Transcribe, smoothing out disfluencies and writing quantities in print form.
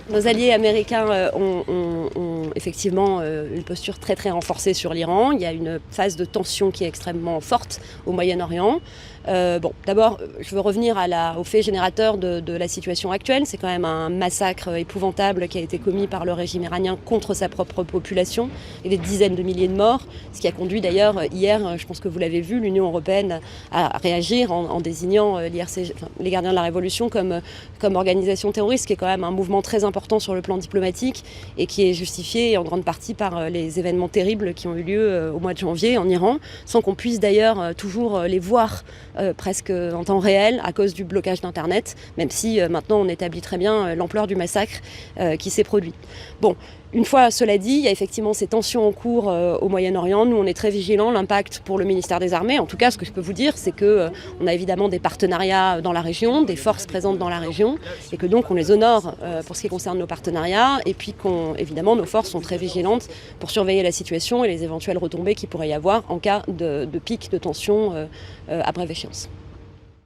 Nos alliés américains ont effectivement une posture très très renforcée sur l'Iran. Il y a une phase de tension qui est extrêmement forte au Moyen-Orient. D'abord, je veux revenir au fait générateur de la situation actuelle. C'est quand même un massacre épouvantable qui a été commis par le régime iranien contre sa propre population et des dizaines de milliers de morts. Ce qui a conduit d'ailleurs hier, je pense que vous l'avez vu, l'Union européenne à réagir en désignant les Gardiens de la Révolution comme organisation terroriste, qui est quand même un mouvement très important sur le plan diplomatique et qui est justifié en grande partie par les événements terribles qui ont eu lieu au mois de janvier en Iran, sans qu'on puisse d'ailleurs toujours les voir presque en temps réel à cause du blocage d'Internet, même si maintenant on établit très bien l'ampleur du massacre qui s'est produit. Une fois cela dit, il y a effectivement ces tensions en cours au Moyen-Orient. Nous, on est très vigilants. L'impact pour le ministère des Armées, en tout cas, ce que je peux vous dire, c'est qu'on a évidemment des partenariats dans la région, des forces présentes dans la région, et que donc on les honore pour ce qui concerne nos partenariats, et puis évidemment, nos forces sont très vigilantes pour surveiller la situation et les éventuelles retombées qu'il pourrait y avoir en cas de pic de tension à brève échéance.